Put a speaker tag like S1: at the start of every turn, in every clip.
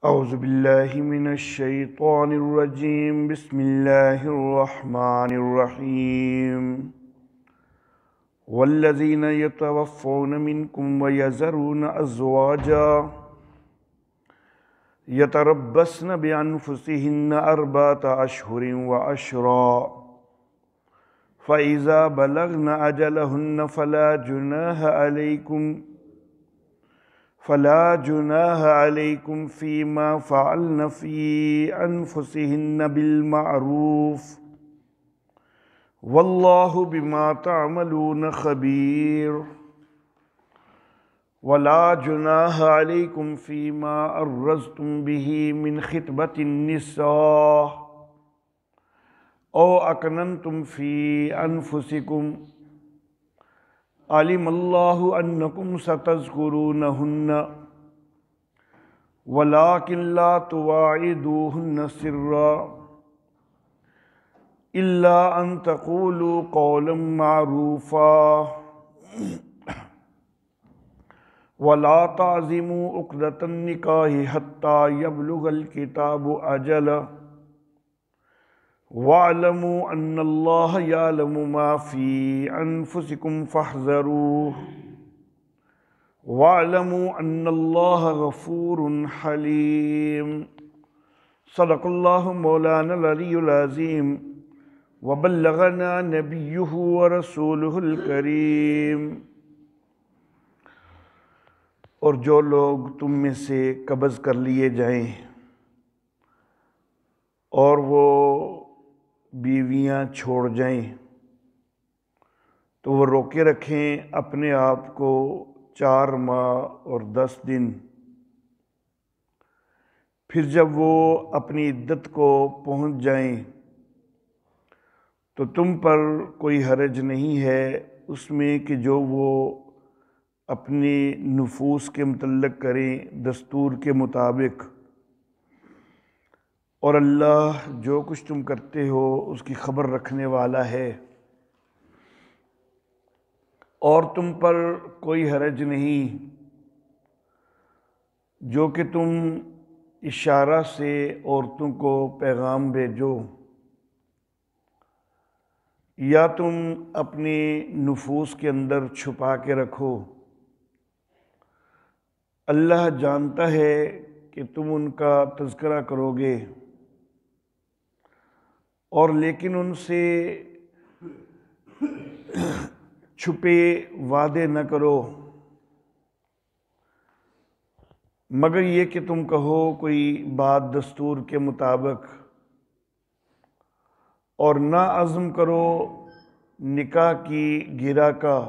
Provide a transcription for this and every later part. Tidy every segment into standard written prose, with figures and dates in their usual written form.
S1: اعوذ باللہ من الشیطان الرجیم بسم اللہ الرحمن الرحیم والذین یتوفون منکم ویذرون ازواجا یتربصن بانفسہن اربعۃ اشہر وعشرا فإذا بلغن اجلہن فلا جناح علیکم فیما فعلن فی انفسہن بالمعروف واللہ بما تعملون خبیر ولا جناح علیکم فیما عرضتم بہ من خطبۃ النساء او اکننتم فی انفسکم علم اللہ انکم ستذکرونہن ولکن لا تواعدوہن سرا الا ان تقولوا قولا معروفا ولا تعزموا عقدۃ النکاح حتی یبلغ الکتاب اجلہ وَاعْلَمُوا أَنَّ اللَّهَ يَعْلَمُ مَا فِي أَنفُسِكُمْ فَاحْذَرُوهُ وَاعْلَمُوا أَنَّ اللَّهَ غَفُورٌ حَلِيمٌ صدق اللہ مولانا العلی العظیم وبلغنا نبیہ ورسولہ الکریم۔ اور جو لوگ تم میں سے قبض کر لیے جائیں اور وہ بیویاں چھوڑ جائیں تو وہ روکے رکھیں اپنے آپ کو 4 ماہ اور 10 دن۔ پھر جب وہ اپنی عدت کو پہنچ جائیں تو تم پر کوئی حرج نہیں ہے اس میں کہ جو وہ اپنی نفوس کے متعلق کریں دستور کے مطابق، اور اللہ جو کچھ تم کرتے ہو اس کی خبر رکھنے والا ہے۔ اور تم پر کوئی حرج نہیں جو کہ تم اشارہ سے عورتوں کو پیغام بھیجو یا تم اپنی نفوس کے اندر چھپا کے رکھو۔ اللہ جانتا ہے کہ تم ان کا تذکرہ کرو گے، اور لیکن ان سے چھپے وعدے نہ کرو مگر یہ کہ تم کہو کوئی بات دستور کے مطابق، اور نہ عزم کرو نکاح کی گرہ کا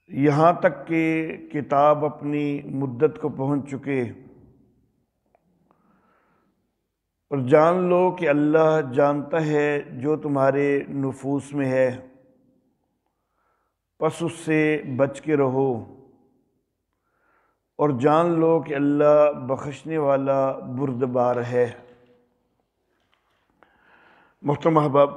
S1: یہاں تک کہ کتاب اپنی مدت کو پہنچ چکے، اور جان لو کہ اللہ جانتا ہے جو تمہارے نفوس میں ہے، پس اس سے بچ کے رہو، اور جان لو کہ اللہ بخشنے والا بردبار ہے۔ محترم احباب،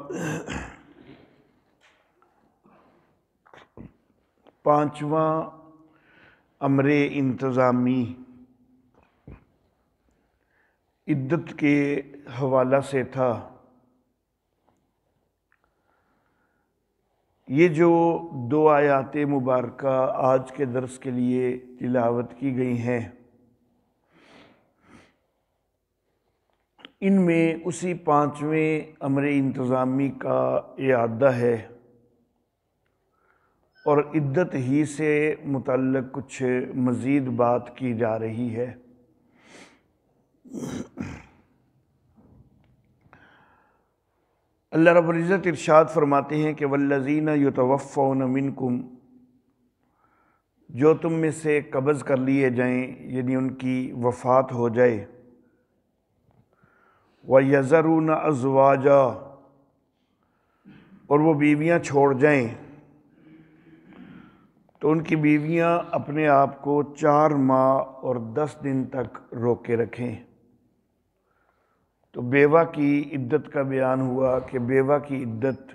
S1: 5واں امر انتظامی عدت کے حوالہ سے تھا۔ یہ جو 2 آیات مبارکہ آج کے درس کے لیے تلاوت کی گئی ہیں، ان میں اسی 5ویں امر انتظامی کا اعادہ ہے، اور عدت ہی سے متعلق کچھ مزید بات کی جا رہی ہے۔ اللہ رب العزت ارشاد فرماتے ہیں کہ والذین یتوفون منکم، جو تم میں سے قبض کر لیے جائیں یعنی ان کی وفات ہو جائے، وَيَذَرُونَ أَزْوَاجًا، اور وہ بیویاں چھوڑ جائیں، تو ان کی بیویاں اپنے آپ کو 4 ماہ اور 10 دن تک روکے رکھیں۔ تو بیوہ کی عدت کا بیان ہوا کہ بیوہ کی عدت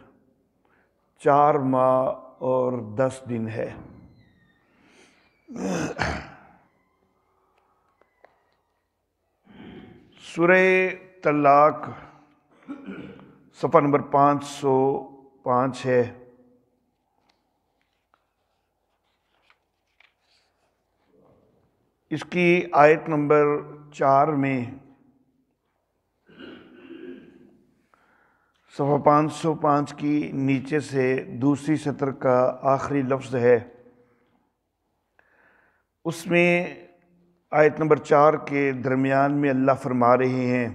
S1: 4 ماہ اور 10 دن ہے۔ سورہ طلاق صفحہ نمبر 505 ہے۔ اس کی آیت نمبر 4 میں صفحہ 505 کی نیچے سے دوسری سطر کا آخری لفظ ہے، اس میں آیت نمبر 4 کے درمیان میں اللہ فرما رہے ہیں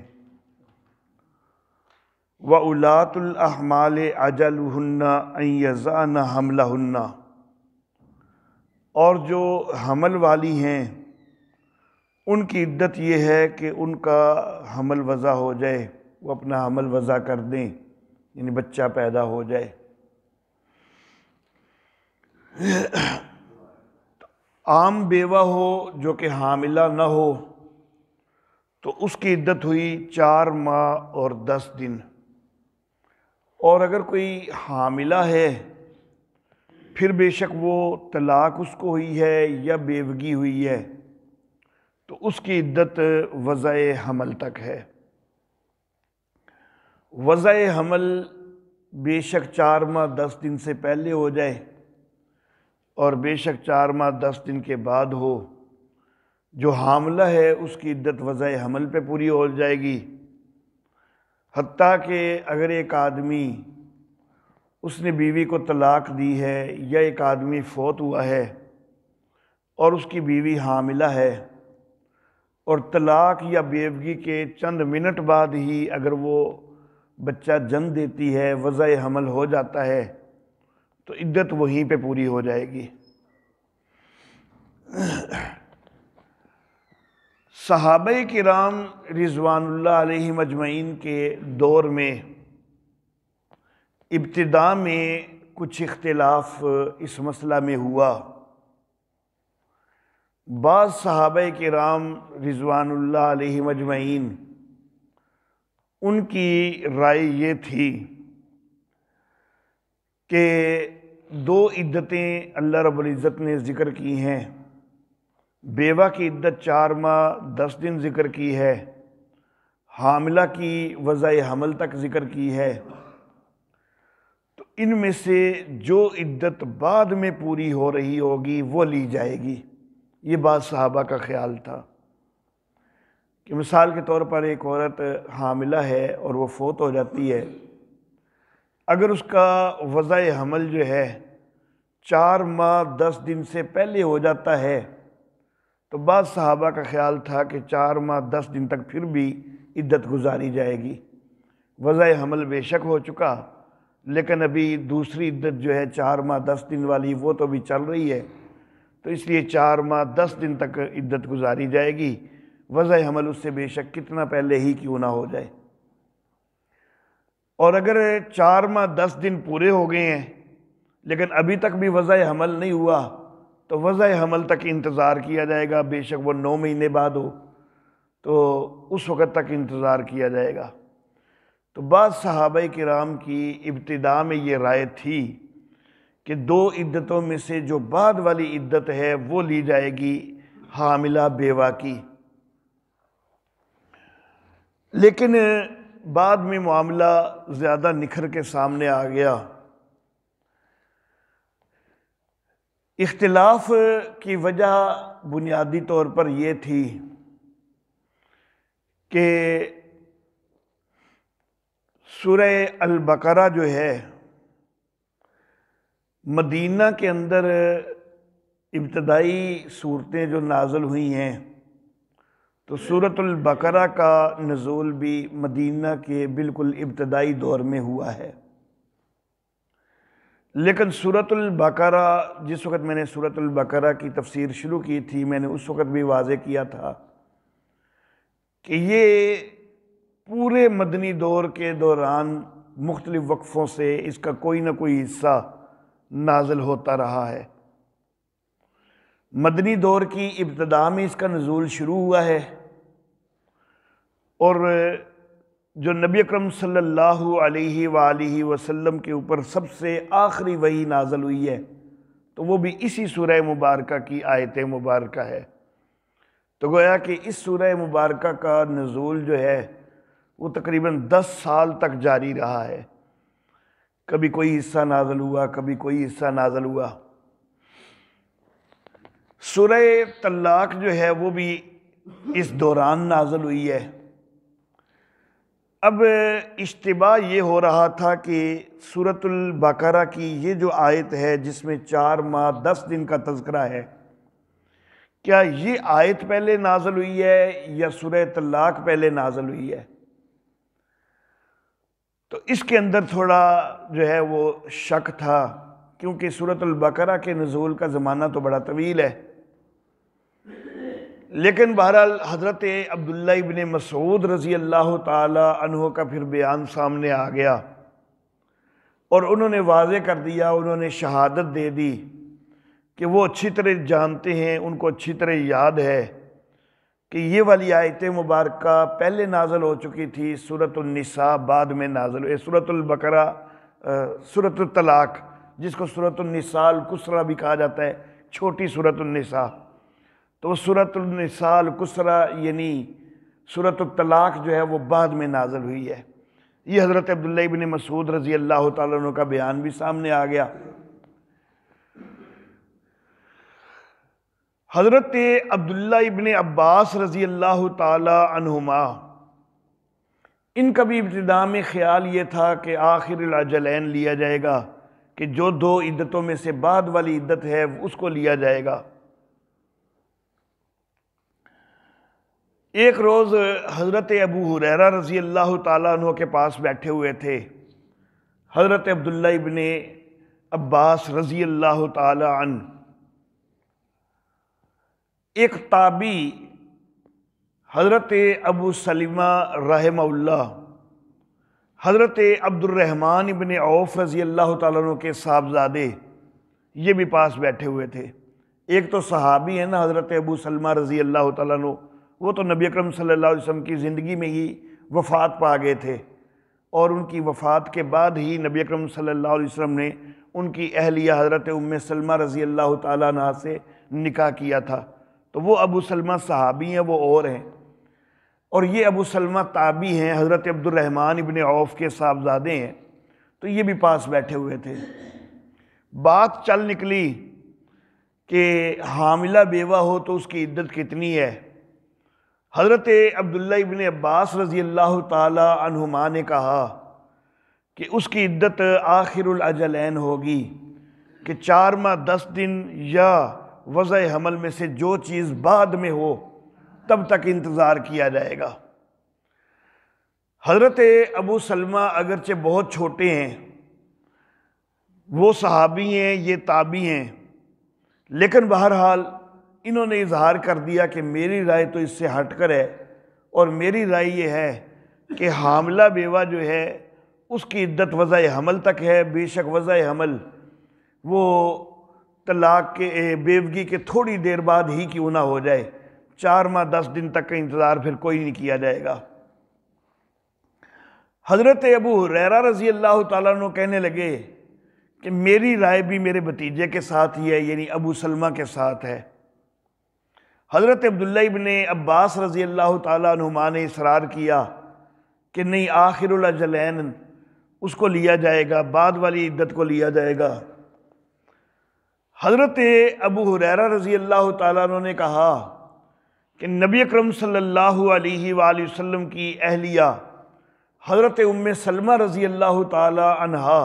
S1: وَأُولَاتُ الْأَحْمَالِ أَجَلُهُنَّ أَن يَضَعْنَ حَمْلَهُنَّ، اور جو حمل والی ہیں ان کی عدت یہ ہے کہ ان کا حمل وضع ہو جائے، وہ اپنا حمل وضع کر دیں، یعنی بچہ پیدا ہو جائے۔ عام بیوہ ہو جو کہ حاملہ نہ ہو تو اس کی عدت ہوئی 4 ماہ اور 10 دن، اور اگر کوئی حاملہ ہے پھر بے شک وہ طلاق اس کو ہوئی ہے یا بیوگی ہوئی ہے تو اس کی عدت وضع حمل تک ہے۔ وضع حمل بے شک 4 ماہ 10 دن سے پہلے ہو جائے اور بے شک 4 ماہ 10 دن کے بعد ہو، جو حاملہ ہے اس کی عدت وضع حمل پہ پوری ہو جائے گی۔ حتیٰ کہ اگر ایک آدمی اس نے بیوی کو طلاق دی ہے یا ایک آدمی فوت ہوا ہے اور اس کی بیوی حاملہ ہے اور طلاق یا بیوگی کے چند منٹ بعد ہی اگر وہ بچہ جنم دیتی ہے، وضع حمل ہو جاتا ہے، تو عدت وہیں پہ پوری ہو جائے گی۔ صحابہ کرام رضوان اللہ علیہم اجمعین کے دور میں ابتدا میں کچھ اختلاف اس مسئلہ میں ہوا۔ بعض صحابہ کرام رضوان اللہ علیہم اجمعین ان کی رائے یہ تھی کہ 2 عدتیں اللہ رب العزت نے ذکر کی ہیں، بیوہ کی عدت 4 ماہ 10 دن ذکر کی ہے، حاملہ کی وضع حمل تک ذکر کی ہے، تو ان میں سے جو عدت بعد میں پوری ہو رہی ہوگی وہ لی جائے گی۔ یہ بات صحابہ کا خیال تھا کہ مثال کے طور پر ایک عورت حاملہ ہے اور وہ فوت ہو جاتی ہے، اگر اس کا وضع حمل جو ہے 4 ماہ 10 دن سے پہلے ہو جاتا ہے تو بعض صحابہ کا خیال تھا کہ 4 ماہ 10 دن تک پھر بھی عدت گزاری جائے گی۔ وضع حمل بے شک ہو چکا لیکن ابھی دوسری عدت جو ہے 4 ماہ 10 دن والی وہ تو بھی چل رہی ہے، تو اس لیے 4 ماہ 10 دن تک عدت گزاری جائے گی، وضع حمل اس سے بے شک کتنا پہلے ہی کیوں نہ ہو جائے۔ اور اگر 4 ماہ 10 دن پورے ہو گئے ہیں لیکن ابھی تک بھی وضع حمل نہیں ہوا تو وضع حمل تک انتظار کیا جائے گا، بے شک وہ 9 مہینے بعد ہو تو اس وقت تک انتظار کیا جائے گا۔ تو بعض صحابہ کرام کی ابتدا میں یہ رائے تھی کہ 2 عدتوں میں سے جو بعد والی عدت ہے وہ لی جائے گی حاملہ بیوہ کی، لیکن بعد میں معاملہ زیادہ نکھر کے سامنے آ گیا۔ اختلاف کی وجہ بنیادی طور پر یہ تھی کہ سورہ البقرہ جو ہے مدینہ کے اندر ابتدائی صورتیں جو نازل ہوئی ہیں تو سورۃ البقرہ کا نزول بھی مدینہ کے بالکل ابتدائی دور میں ہوا ہے، لیکن سورۃ البقرہ جس وقت میں نے سورۃ البقرہ کی تفسیر شروع کی تھی میں نے اس وقت بھی واضح کیا تھا کہ یہ پورے مدنی دور کے دوران مختلف وقفوں سے اس کا کوئی نہ کوئی حصہ نازل ہوتا رہا ہے۔ مدنی دور کی ابتدا میں اس کا نزول شروع ہوا ہے اور جو نبی اکرم صلی اللہ علیہ وآلہ وسلم کے اوپر سب سے آخری وحی نازل ہوئی ہے تو وہ بھی اسی سورہ مبارکہ کی آیت مبارکہ ہے۔ تو گویا کہ اس سورہ مبارکہ کا نزول جو ہے وہ تقریباً 10 سال تک جاری رہا ہے، کبھی کوئی حصہ نازل ہوا، کبھی کوئی حصہ نازل ہوا۔ سورہ طلاق جو ہے وہ بھی اس دوران نازل ہوئی ہے۔ اب اشتباہ یہ ہو رہا تھا کہ سورۃ البقرہ کی یہ جو آیت ہے جس میں 4 ماہ 10 دن کا تذکرہ ہے، کیا یہ آیت پہلے نازل ہوئی ہے یا سورہ طلاق پہلے نازل ہوئی ہے؟ تو اس کے اندر تھوڑا جو ہے وہ شک تھا، کیونکہ سورۃ البقرہ کے نزول کا زمانہ تو بڑا طویل ہے۔ لیکن بہرحال حضرت عبداللہ ابن مسعود رضی اللہ تعالی عنہ کا پھر بیان سامنے آ گیا اور انہوں نے واضح کر دیا، انہوں نے شہادت دے دی کہ وہ اچھی طرح جانتے ہیں، ان کو اچھی طرح یاد ہے کہ یہ والی آیت مبارکہ پہلے نازل ہو چکی تھی، سورۃ النساء بعد میں نازل ہوئی، سورۃ البقرہ سورۃ الطلاق جس کو سورۃ النساء القصریٰ بھی کہا جاتا ہے، چھوٹی سورۃ النساء، تو وہ سورۃ النساء القصریٰ یعنی سورۃ الطلاق جو ہے وہ بعد میں نازل ہوئی ہے۔ یہ حضرت عبداللہ ابن مسعود رضی اللہ تعالیٰ عنہ کا بیان بھی سامنے آ گیا۔ حضرت عبداللہ ابن عباس رضی اللہ تعالی عنہما، ان کا بھی ابتداء میں خیال یہ تھا کہ آخر الاجلین لیا جائے گا، کہ جو 2 عدتوں میں سے بعد والی عدت ہے اس کو لیا جائے گا۔ ایک روز حضرت ابو ہریرہ رضی اللہ تعالیٰ عنہ کے پاس بیٹھے ہوئے تھے، حضرت عبداللہ ابن عباس رضی اللہ تعالی عنہ۔ ایک تابعی حضرت ابو سلمہ رحمہ اللہ، حضرت عبد الرحمن ابن عوف رضی اللہ تعالیٰ عنہ کے صاحبزادے، یہ بھی پاس بیٹھے ہوئے تھے۔ ایک تو صحابی ہے نا حضرت ابو سلمہ رضی اللہ تعالیٰ عنہ، وہ تو نبی اکرم صلی اللہ علیہ وسلم کی زندگی میں ہی وفات پا گئے تھے، اور ان کی وفات کے بعد ہی نبی اکرم صلی اللہ علیہ وسلم نے ان کی اہلیہ حضرت ام سلمہ رضی اللہ تعالیٰ عنہ سے نکاح کیا تھا۔ تو وہ ابو سلمہ صحابی ہیں، وہ اور ہیں، اور یہ ابو سلمہ تابعی ہیں، حضرت عبد الرحمن ابن عوف کے صاحبزادے ہیں، تو یہ بھی پاس بیٹھے ہوئے تھے۔ بات چل نکلی کہ حاملہ بیوہ ہو تو اس کی عدت کتنی ہے۔ حضرت عبداللہ ابن عباس رضی اللہ تعالی عنہما نے کہا کہ اس کی عدت آخر الاجلین ہوگی، کہ 4 ماہ 10 دن یا وضع حمل میں سے جو چیز بعد میں ہو تب تک انتظار کیا جائے گا۔ حضرت ابو سلمہ اگرچہ بہت چھوٹے ہیں، وہ صحابی ہیں، یہ تابعی ہیں، لیکن بہرحال انہوں نے اظہار کر دیا کہ میری رائے تو اس سے ہٹ کر ہے، اور میری رائے یہ ہے کہ حاملہ بیوہ جو ہے اس کی عدت وضع حمل تک ہے، بے شک وضع حمل وہ طلاق کے بیوگی کے تھوڑی دیر بعد ہی کیوں نہ ہو جائے، 4 ماہ 10 دن تک کا انتظار پھر کوئی نہیں کیا جائے گا۔ حضرت ابو ہریرہ رضی اللہ تعالیٰ عنہ کہنے لگے کہ میری رائے بھی میرے بھتیجے کے ساتھ ہی ہے، یعنی ابو سلمہ کے ساتھ ہے۔ حضرت عبداللہ ابن عباس رضی اللہ تعالیٰ عنہما نے اصرار کیا کہ نہیں، آخر الاجلین اس کو لیا جائے گا، بعد والی عدت کو لیا جائے گا۔ حضرت ابو ہریرہ رضی اللہ تعالیٰ عنہ نے کہا کہ نبی اکرم صلی اللہ علیہ وآلہ وسلم کی اہلیہ حضرت ام سلمہ رضی اللہ تعالی عنہا،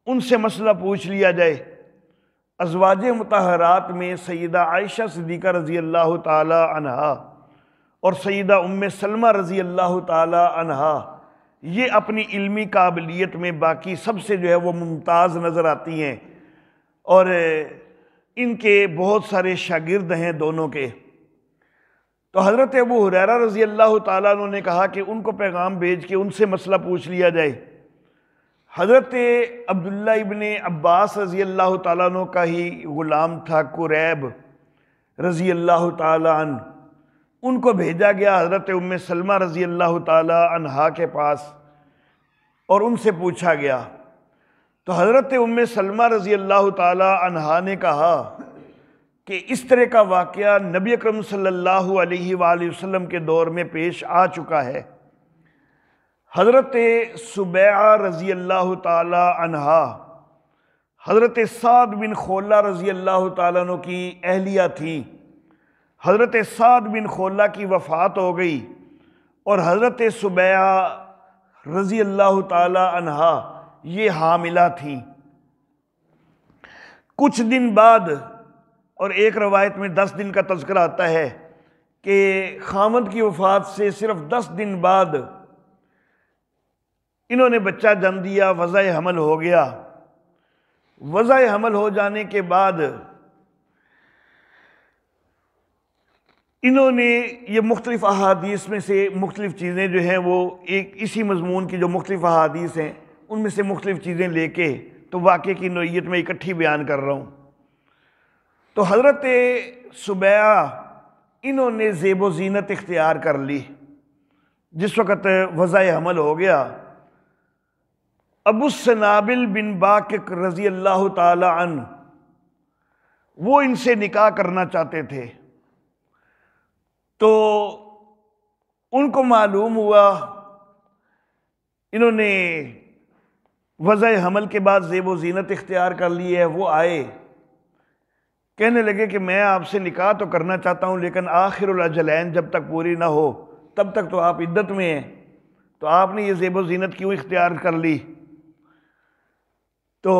S1: ان سے مسئلہ پوچھ لیا جائے۔ ازواج مطہرات میں سیدہ عائشہ صدیقہ رضی اللہ تعالی عنہا اور سیدہ ام سلمہ رضی اللہ تعالی عنہا، یہ اپنی علمی قابلیت میں باقی سب سے جو ہے وہ ممتاز نظر آتی ہیں، اور ان کے بہت سارے شاگرد ہیں دونوں کے۔ تو حضرت ابو ہریرہ رضی اللہ تعالیٰ عنہ نے کہا کہ ان کو پیغام بھیج کے ان سے مسئلہ پوچھ لیا جائے۔ حضرت عبداللہ ابن عباس رضی اللہ تعالیٰ عنہ کا ہی غلام تھا قریب رضی اللہ تعالیٰ عنہ، ان کو بھیجا گیا حضرت ام سلمہ رضی اللہ تعالیٰ عنہا کے پاس، اور ان سے پوچھا گیا۔ تو حضرت ام سلمہ رضی اللہ تعالیٰ عنہا نے کہا کہ اس طرح کا واقعہ نبی اکرم صلی اللہ علیہ وآلہ وسلم کے دور میں پیش آ چکا ہے۔ حضرت سبیعہ رضی اللہ تعالی عنہا حضرت سعد بن خولہ رضی اللہ تعالیٰ عنہ کی اہلیہ تھیں۔ حضرت سعد بن خولہ کی وفات ہو گئی اور حضرت سبیعہ رضی اللہ تعالی عنہا یہ حاملہ تھیں۔ کچھ دن بعد، اور ایک روایت میں 10 دن کا تذکرہ آتا ہے کہ خامد کی وفات سے صرف 10 دن بعد انہوں نے بچہ جنم دیا، وضع حمل ہو گیا۔ وضع حمل ہو جانے کے بعد انہوں نے یہ مختلف احادیث میں سے مختلف چیزیں جو ہیں وہ ایک اسی مضمون کی جو مختلف احادیث ہیں ان میں سے مختلف چیزیں لے کے تو واقعے کی نوعیت میں اکٹھی بیان کر رہا ہوں۔ تو حضرت سبیعہ انہوں نے زیب و زینت اختیار کر لی۔ جس وقت وضع حمل ہو گیا، ابو السنابل بن باکک رضی اللہ تعالی عنہ وہ ان سے نکاح کرنا چاہتے تھے۔ تو ان کو معلوم ہوا، انہوں نے وضع حمل کے بعد زیب و زینت اختیار کر لی ہے، وہ آئے کہنے لگے کہ میں آپ سے نکاح تو کرنا چاہتا ہوں لیکن آخر الاجلین جب تک پوری نہ ہو تب تک تو آپ عدت میں ہیں، تو آپ نے یہ زیب و زینت کیوں اختیار کر لی؟ تو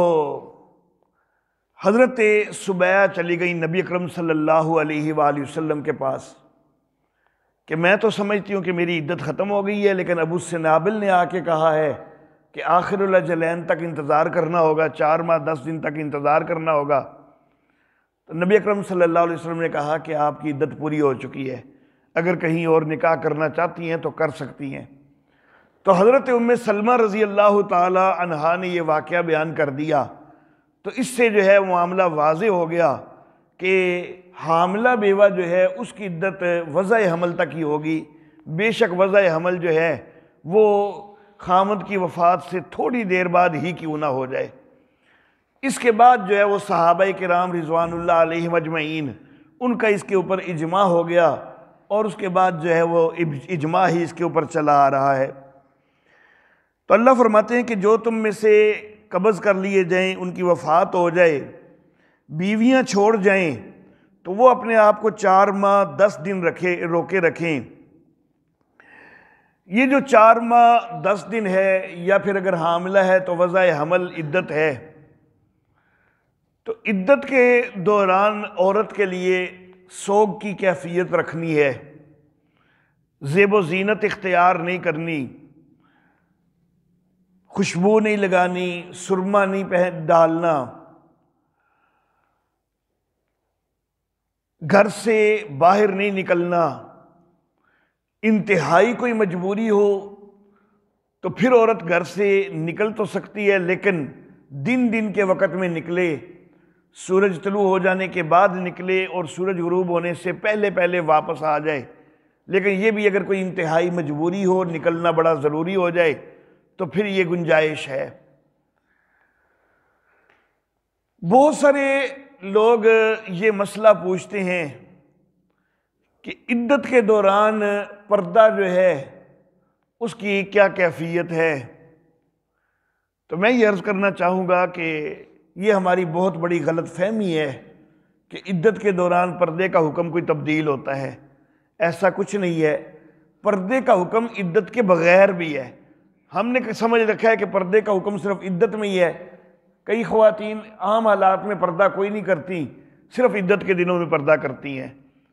S1: حضرت سبیعہ چلی گئی نبی اکرم صلی اللہ علیہ وآلہ وسلم کے پاس کہ میں تو سمجھتی ہوں کہ میری عدت ختم ہو گئی ہے، لیکن ابو السنابل نے آ کے کہا ہے کہ آخر الاجلین تک انتظار کرنا ہوگا، 4 ماہ 10 دن تک انتظار کرنا ہوگا۔ تو نبی اکرم صلی اللہ علیہ وسلم نے کہا کہ آپ کی عدت پوری ہو چکی ہے، اگر کہیں اور نکاح کرنا چاہتی ہیں تو کر سکتی ہیں۔ تو حضرت ام سلمہ رضی اللہ تعالی عنہا نے یہ واقعہ بیان کر دیا، تو اس سے جو ہے معاملہ واضح ہو گیا کہ حاملہ بیوہ جو ہے اس کی عدت وضع حمل تک ہی ہوگی، بے شک وضع حمل جو ہے وہ خامد کی وفات سے تھوڑی دیر بعد ہی کیوں نہ ہو جائے۔ اس کے بعد جو ہے وہ صحابہ کرام رضوان اللہ علیہم اجمعین ان کا اس کے اوپر اجماع ہو گیا، اور اس کے بعد جو ہے وہ اجماع ہی اس کے اوپر چلا آ رہا ہے۔ تو اللہ فرماتے ہیں کہ جو تم میں سے قبض کر لیے جائیں، ان کی وفات ہو جائے، بیویاں چھوڑ جائیں، تو وہ اپنے آپ کو 4 ماہ 10 دن روکے رکھیں۔ یہ جو 4 ماہ 10 دن ہے، یا پھر اگر حاملہ ہے تو وضع حمل عدت ہے، تو عدت کے دوران عورت کے لیے سوگ کی کیفیت رکھنی ہے، زیب و زینت اختیار نہیں کرنی، خوشبو نہیں لگانی، سرما نہیں ڈالنا، گھر سے باہر نہیں نکلنا۔ انتہائی کوئی مجبوری ہو تو پھر عورت گھر سے نکل تو سکتی ہے، لیکن دن کے وقت میں نکلے، سورج طلوع ہو جانے کے بعد نکلے اور سورج غروب ہونے سے پہلے واپس آ جائے۔ لیکن یہ بھی اگر کوئی انتہائی مجبوری ہو، نکلنا بڑا ضروری ہو جائے تو پھر یہ گنجائش ہے۔ بہت سارے لوگ یہ مسئلہ پوچھتے ہیں کہ عدت کے دوران پردہ جو ہے اس کی کیا کیفیت ہے؟ تو میں یہ عرض کرنا چاہوں گا کہ یہ ہماری بہت بڑی غلط فہمی ہے کہ عدت کے دوران پردے کا حکم کوئی تبدیل ہوتا ہے۔ ایسا کچھ نہیں ہے، پردے کا حکم عدت کے بغیر بھی ہے۔ ہم نے سمجھ رکھا ہے کہ پردے کا حکم صرف عدت میں ہی ہے۔ کئی خواتین عام حالات میں پردہ کوئی نہیں کرتی، صرف عدت کے دنوں میں پردہ کرتی ہیں،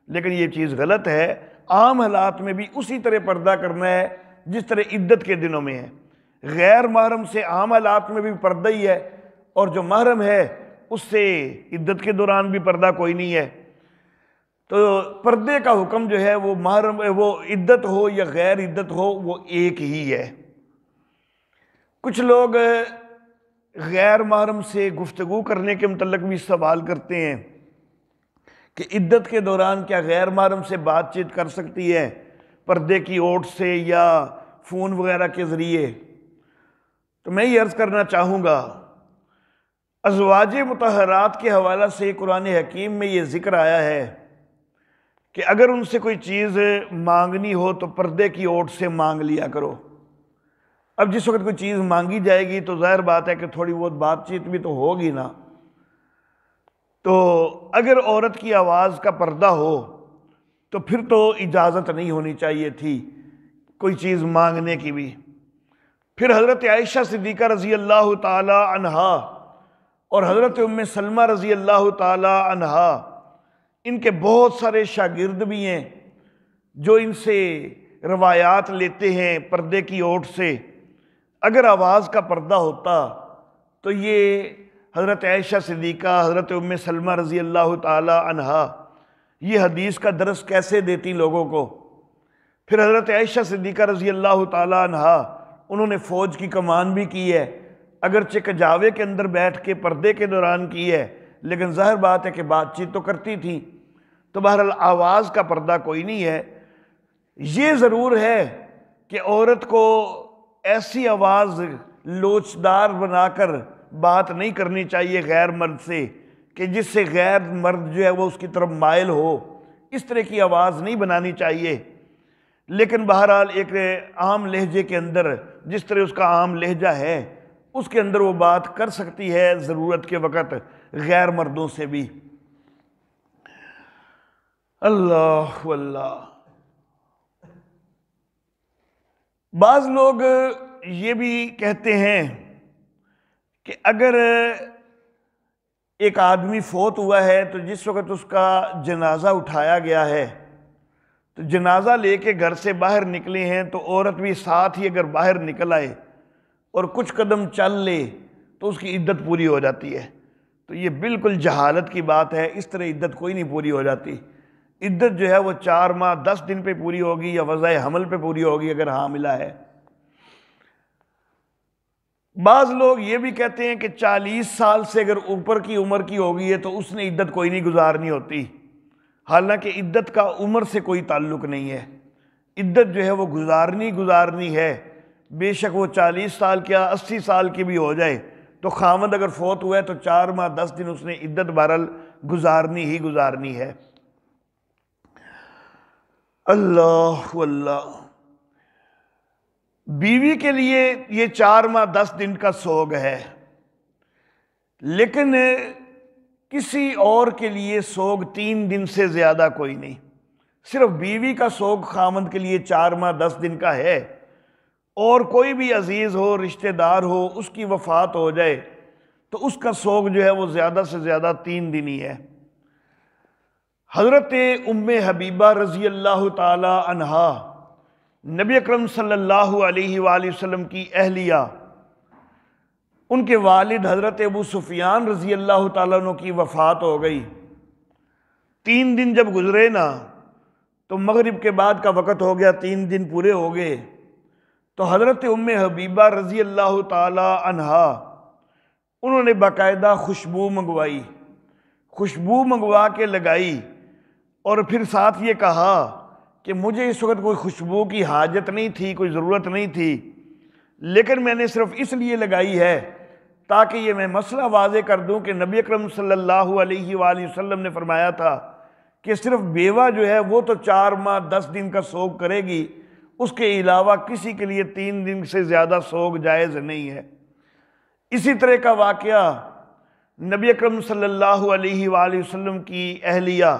S1: لیکن یہ چیز غلط ہے۔ عام حالات میں بھی اسی طرح پردہ کرنا ہے جس طرح عدت کے دنوں میں ہے۔ غیر محرم سے عام حالات میں بھی پردہ ہی ہے، اور جو محرم ہے اس سے عدت کے دوران بھی پردہ کوئی نہیں ہے۔ تو پردے کا حکم جو ہے وہ محرم، وہ عدت ہو یا غیر عدت ہو، وہ ایک ہی ہے۔ کچھ لوگ غیر محرم سے گفتگو کرنے کے متعلق بھی سوال کرتے ہیں کہ عدت کے دوران کیا غیر محرم سے بات چیت کر سکتی ہے پردے کی اوٹ سے یا فون وغیرہ کے ذریعے؟ تو میں یہ عرض کرنا چاہوں گا ازواج مطہرات کے حوالہ سے قرآن حکیم میں یہ ذکر آیا ہے کہ اگر ان سے کوئی چیز مانگنی ہو تو پردے کی اوٹ سے مانگ لیا کرو۔ اب جس وقت کوئی چیز مانگی جائے گی تو ظاہر بات ہے کہ تھوڑی بہت بات چیت بھی تو ہوگی نا، تو اگر عورت کی آواز کا پردہ ہو تو پھر تو اجازت نہیں ہونی چاہیے تھی کوئی چیز مانگنے کی بھی۔ پھر حضرت عائشہ صدیقہ رضی اللہ تعالی عنہا اور حضرت ام سلمہ رضی اللہ تعالی عنہا، ان کے بہت سارے شاگرد بھی ہیں جو ان سے روایات لیتے ہیں پردے کی اوٹ سے۔ اگر آواز کا پردہ ہوتا تو یہ حضرت عائشہ صدیقہ، حضرت ام سلمہ رضی اللہ تعالی عنہا یہ حدیث کا درس کیسے دیتی لوگوں کو؟ پھر حضرت عائشہ صدیقہ رضی اللہ تعالی عنہا انہوں نے فوج کی کمان بھی کی ہے، اگرچہ کجاوے کے اندر بیٹھ کے پردے کے دوران کی ہے، لیکن ظاہر بات ہے کہ بات چیت تو کرتی تھی۔ تو بہرحال آواز کا پردہ کوئی نہیں ہے۔ یہ ضرور ہے کہ عورت کو ایسی آواز لوچدار بنا کر بات نہیں کرنی چاہیے غیر مرد سے کہ جس سے غیر مرد جو ہے وہ اس کی طرف مائل ہو، اس طرح کی آواز نہیں بنانی چاہیے۔ لیکن بہرحال ایک عام لہجے کے اندر جس طرح اس کا عام لہجہ ہے اس کے اندر وہ بات کر سکتی ہے ضرورت کے وقت غیر مردوں سے بھی۔ اللہ واللہ۔ بعض لوگ یہ بھی کہتے ہیں کہ اگر ایک آدمی فوت ہوا ہے تو جس وقت اس کا جنازہ اٹھایا گیا ہے تو جنازہ لے کے گھر سے باہر نکلے ہیں تو عورت بھی ساتھ ہی اگر باہر نکل آئے اور کچھ قدم چل لے تو اس کی عدت پوری ہو جاتی ہے۔ تو یہ بالکل جہالت کی بات ہے، اس طرح عدت کوئی نہیں پوری ہو جاتی۔ عدت جو ہے وہ 4 ماہ 10 دن پہ پوری ہوگی یا وضع حمل پہ پوری ہوگی اگر حاملہ ہے۔ بعض لوگ یہ بھی کہتے ہیں کہ 40 سال سے اگر اوپر کی عمر کی ہوگی ہے تو اس نے عدت کوئی نہیں گزارنی ہوتی، حالانکہ عدت کا عمر سے کوئی تعلق نہیں ہے۔ عدت جو ہے وہ گزارنی ہے، بے شک وہ 40 سال کیا 80 سال کی بھی ہو جائے تو خامد اگر فوت ہوا ہے تو 4 ماہ 10 دن اس نے عدت بہرحال گزارنی ہے۔ اللہ واللہ۔ بیوی کے لیے یہ 4 ماہ 10 دن کا سوگ ہے، لیکن کسی اور کے لیے سوگ 3 دن سے زیادہ کوئی نہیں۔ صرف بیوی کا سوگ خامند کے لیے 4 ماہ 10 دن کا ہے، اور کوئی بھی عزیز ہو رشتہ دار ہو اس کی وفات ہو جائے تو اس کا سوگ جو ہے وہ زیادہ سے زیادہ 3 دن ہی ہے۔ حضرت ام حبیبہ رضی اللہ تعالی عنہا نبی اکرم صلی اللہ علیہ وآلہ وسلم کی اہلیہ، ان کے والد حضرت ابو سفیان رضی اللہ تعالیٰ عنہ کی وفات ہو گئی۔ 3 دن جب گزرے نا تو مغرب کے بعد کا وقت ہو گیا، 3 دن پورے ہو گئے تو حضرت ام حبیبہ رضی اللہ تعالی عنہا انہوں نے باقاعدہ خوشبو منگوا کے لگائی، اور پھر ساتھ یہ کہا کہ مجھے اس وقت کوئی خوشبو کی حاجت نہیں تھی، کوئی ضرورت نہیں تھی، لیکن میں نے صرف اس لیے لگائی ہے تاکہ یہ میں مسئلہ واضح کر دوں کہ نبی اکرم صلی اللہ علیہ وآلہ وسلم نے فرمایا تھا کہ صرف بیوہ جو ہے وہ تو 4 ماہ 10 دن کا سوگ کرے گی، اس کے علاوہ کسی کے لیے 3 دن سے زیادہ سوگ جائز نہیں ہے۔ اسی طرح کا واقعہ نبی اکرم صلی اللہ علیہ وآلہ وسلم کی اہلیہ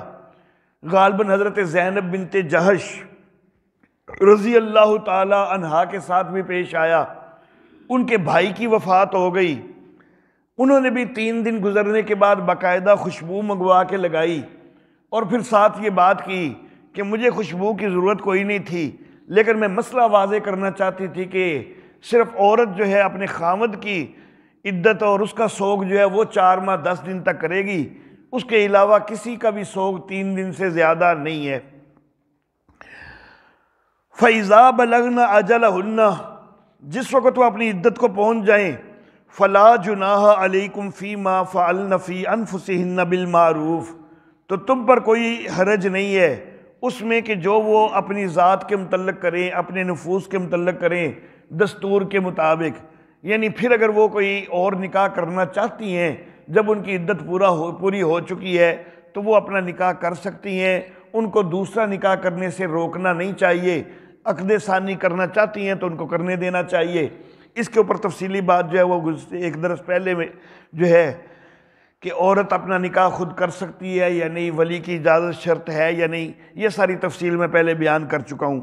S1: غالباً حضرت زینب بنت جہش رضی اللہ تعالی عنہا کے ساتھ بھی پیش آیا۔ ان کے بھائی کی وفات ہو گئی، انہوں نے بھی 3 دن گزرنے کے بعد باقاعدہ خوشبو منگوا کے لگائی، اور پھر ساتھ یہ بات کی کہ مجھے خوشبو کی ضرورت کوئی نہیں تھی، لیکن میں مسئلہ واضح کرنا چاہتی تھی کہ صرف عورت جو ہے اپنے خامد کی عدت اور اس کا سوگ جو ہے وہ 4 ماہ 10 دن تک کرے گی، اس کے علاوہ کسی کا بھی سوگ 3 دن سے زیادہ نہیں ہے۔ فَإِذَا بَلَغْنَ أَجَلَهُنَّ، جس وقت وہ اپنی عدت کو پہنچ جائیں، فَلَا جُنَاحَ عَلَيْكُمْ فِي مَا فَعَلْنَ فِي أَنفُسِهِنَّ بِالْمَعْرُوفِ، تو تم پر کوئی حرج نہیں ہے اس میں کہ جو وہ اپنی ذات کے متعلق کریں، اپنے نفوس کے متعلق کریں دستور کے مطابق۔ یعنی پھر اگر وہ کوئی اور نکاح کرنا چاہتی ہیں جب ان کی عدت پوری ہو چکی ہے تو وہ اپنا نکاح کر سکتی ہیں، ان کو دوسرا نکاح کرنے سے روکنا نہیں چاہیے، عقد ثانی کرنا چاہتی ہیں تو ان کو کرنے دینا چاہیے۔ اس کے اوپر تفصیلی بات جو ہے وہ ایک درس پہلے میں جو ہے کہ عورت اپنا نکاح خود کر سکتی ہے یا نہیں، ولی کی اجازت شرط ہے یا نہیں، یہ ساری تفصیل میں پہلے بیان کر چکا ہوں۔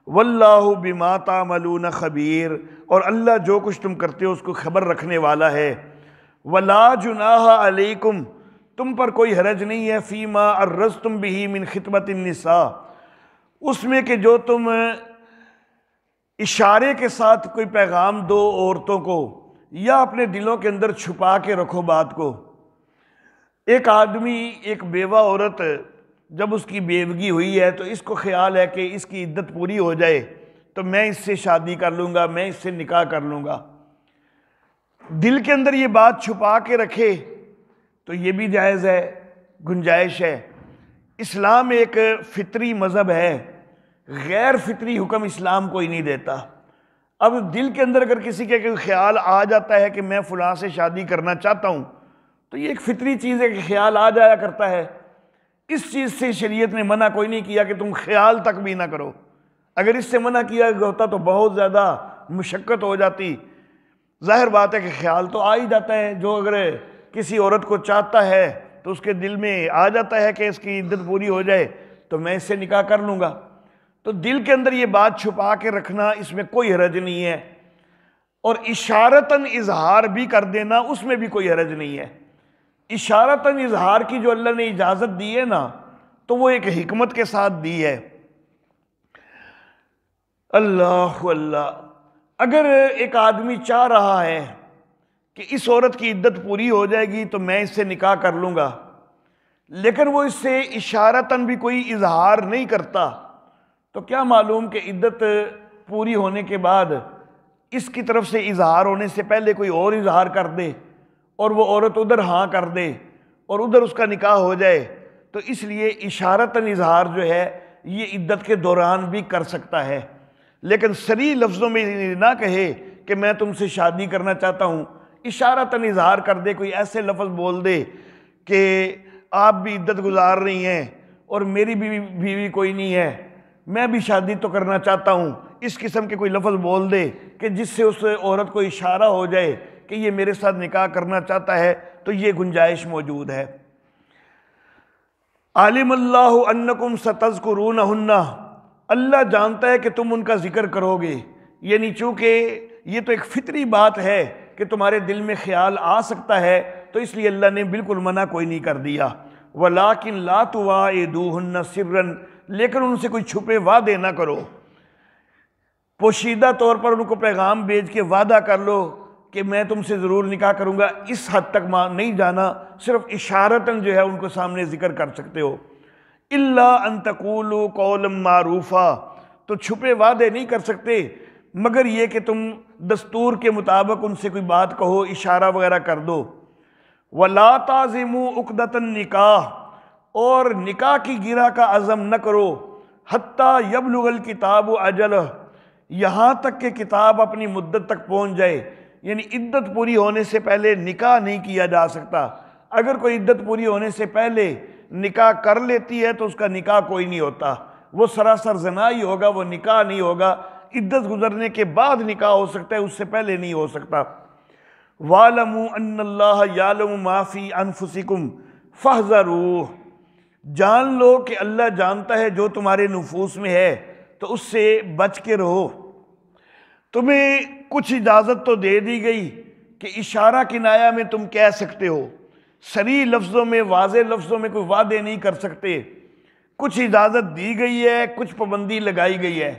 S1: واللہ بما تعملون خبیر، اور اللہ جو کچھ تم کرتے ہو اس کو خبر رکھنے والا ہے۔ ولا جناح علیکم، تم پر کوئی حرج نہیں ہے، فیما عرضتم بہ من خطبۃ النساء، اس میں کہ جو تم اشارے کے ساتھ کوئی پیغام دو عورتوں کو، یا اپنے دلوں کے اندر چھپا کے رکھو بات کو۔ ایک آدمی، ایک بیوہ عورت جب اس کی بیوگی ہوئی ہے تو اس کو خیال ہے کہ اس کی عدت پوری ہو جائے تو میں اس سے شادی کر لوں گا، میں اس سے نکاح کر لوں گا، دل کے اندر یہ بات چھپا کے رکھے تو یہ بھی جائز ہے، گنجائش ہے۔ اسلام ایک فطری مذہب ہے، غیر فطری حکم اسلام کوئی نہیں دیتا۔ اب دل کے اندر اگر کسی کے خیال آ جاتا ہے کہ میں فلاں سے شادی کرنا چاہتا ہوں تو یہ ایک فطری چیز ہے کہ خیال آ جایا کرتا ہے، اس چیز سے شریعت نے منع کوئی نہیں کیا کہ تم خیال تک بھی نہ کرو۔ اگر اس سے منع کیا ہوتا تو بہت زیادہ مشقت ہو جاتی۔ ظاہر بات ہے کہ خیال تو آ ہی جاتا ہے، جو اگر کسی عورت کو چاہتا ہے تو اس کے دل میں آ جاتا ہے کہ اس کی عدت پوری ہو جائے تو میں اس سے نکاح کر لوں گا، تو دل کے اندر یہ بات چھپا کے رکھنا اس میں کوئی حرج نہیں ہے، اور اشارتاً اظہار بھی کر دینا اس میں بھی کوئی حرج نہیں ہے۔ اشارتاً اظہار کی جو اللہ نے اجازت دی ہے نا تو وہ ایک حکمت کے ساتھ دی ہے۔ اللہ اللہ، اگر ایک آدمی چاہ رہا ہے کہ اس عورت کی عدت پوری ہو جائے گی تو میں اس سے نکاح کر لوں گا، لیکن وہ اس سے اشارتاً بھی کوئی اظہار نہیں کرتا، تو کیا معلوم کہ عدت پوری ہونے کے بعد اس کی طرف سے اظہار ہونے سے پہلے کوئی اور اظہار کر دے اور وہ عورت ادھر ہاں کر دے اور ادھر اس کا نکاح ہو جائے، تو اس لیے اشارتاً اظہار جو ہے یہ عدت کے دوران بھی کر سکتا ہے، لیکن صریح لفظوں میں نہ کہے کہ میں تم سے شادی کرنا چاہتا ہوں، اشارتاً اظہار کر دے، کوئی ایسے لفظ بول دے کہ آپ بھی عدت گزار رہی ہیں اور میری بیوی کوئی نہیں ہے، میں بھی شادی تو کرنا چاہتا ہوں، اس قسم کے کوئی لفظ بول دے کہ جس سے اس عورت کو اشارہ ہو جائے کہ یہ میرے ساتھ نکاح کرنا چاہتا ہے، تو یہ گنجائش موجود ہے۔ عالم اللہ انکم ستذکرونہن، اللہ جانتا ہے کہ تم ان کا ذکر کرو گے، یعنی چونکہ یہ تو ایک فطری بات ہے کہ تمہارے دل میں خیال آ سکتا ہے، تو اس لیے اللہ نے بالکل منع کوئی نہیں کر دیا۔ وَلَٰكِن لَا تُوَاعِدُوهُنَّ سِرًّا، لیکن ان سے کوئی چھپے وعدے نہ کرو، پوشیدہ طور پر ان کو پیغام بھیج کے وعدہ کر لو کہ میں تم سے ضرور نکاح کروں گا، اس حد تک نہیں جانا، صرف اشارتاً جو ہے ان کو سامنے ذکر کر سکتے ہو۔ إِلَّا أَن تَقُولُوا قَوْلًا مَّعْرُوفًا، تو چھپے وعدے نہیں کر سکتے مگر یہ کہ تم دستور کے مطابق ان سے کوئی بات کہو، اشارہ وغیرہ کر دو۔ وَلَا تَعْزِمُوا عُقْدَةَ النِّكَاحِ، اور نکاح کی گرہ کا عزم نہ کرو، حَتَّى يَبْلُغَ الْكِتَابُ أَجَلَهُ، یہاں تک کہ کتاب اپنی مدت تک پہنچ جائے، یعنی عدت پوری ہونے سے پہلے نکاح نہیں کیا جا سکتا۔ اگر کوئی عدت پوری ہونے سے پہلے نکاح کر لیتی ہے تو اس کا نکاح کوئی نہیں ہوتا، وہ سراسر زنا ہی ہوگا، وہ نکاح نہیں ہوگا، عدت گزرنے کے بعد نکاح ہو سکتا ہے، اس سے پہلے نہیں ہو سکتا۔ وَاعْلَمُوا أَنَّ اللَّهَ يَعْلَمُ مَا فِي أَنفُسِكُمْ فَاحْذَرُوهُ، جان لو کہ اللہ جانتا ہے جو تمہارے نفوس میں ہے، تو اس سے بچ کے رہو۔ تمہیں کچھ اجازت تو دے دی گئی کہ اشارہ کنایہ میں تم کہہ سکتے ہو، صریح لفظوں میں، واضح لفظوں میں کوئی وعدے نہیں کر سکتے، کچھ اجازت دی گئی ہے، کچھ پابندی لگائی گئی ہے۔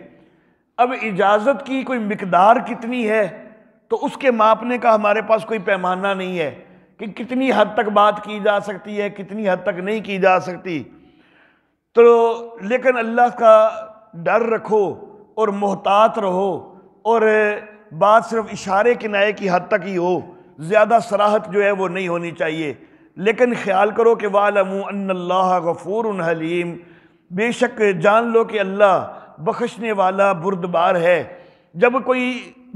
S1: اب اجازت کی کوئی مقدار کتنی ہے تو اس کے ماپنے کا ہمارے پاس کوئی پیمانہ نہیں ہے کہ کتنی حد تک بات کی جا سکتی ہے، کتنی حد تک نہیں کی جا سکتی، تو لیکن اللہ کا ڈر رکھو اور محتاط رہو، اور بات صرف اشارے کنایے کی حد تک ہی ہو، زیادہ صراحت جو ہے وہ نہیں ہونی چاہیے، لیکن خیال کرو کہ وَاعْلَمُوا أَنَّ اللَّهَ غَفُورٌ حَلِيمٌ، بے شک جان لو کہ اللہ بخشنے والا بردبار ہے۔ جب کوئی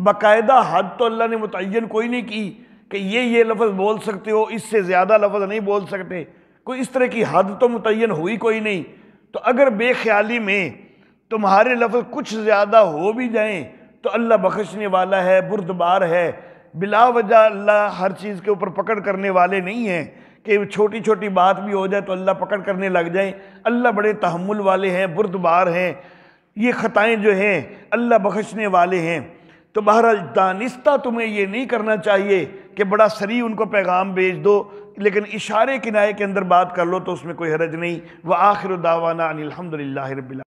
S1: باقاعدہ حد تو اللہ نے متعین کوئی نہیں کی کہ یہ لفظ بول سکتے ہو، اس سے زیادہ لفظ نہیں بول سکتے، کوئی اس طرح کی حد تو متعین ہوئی کوئی نہیں۔ تو اگر بے خیالی میں تمہارے لفظ کچھ زیادہ ہو بھی جائیں تو اللہ بخشنے والا ہے، بردبار ہے، بلا وجہ اللہ ہر چیز کے اوپر پکڑ کرنے والے نہیں ہیں کہ چھوٹی چھوٹی بات بھی ہو جائے تو اللہ پکڑ کرنے لگ جائیں۔ اللہ بڑے تحمل والے ہیں، بردبار ہیں، یہ خطائیں جو ہیں اللہ بخشنے والے ہیں۔ تو بہرحال دانستہ تمہیں یہ نہیں کرنا چاہیے کہ بڑا سریع ان کو پیغام بھیج دو، لیکن اشارے کنائے کے اندر بات کر لو تو اس میں کوئی حرج نہیں۔ وآخر دعوانا ان الحمد للہ رب العالمین۔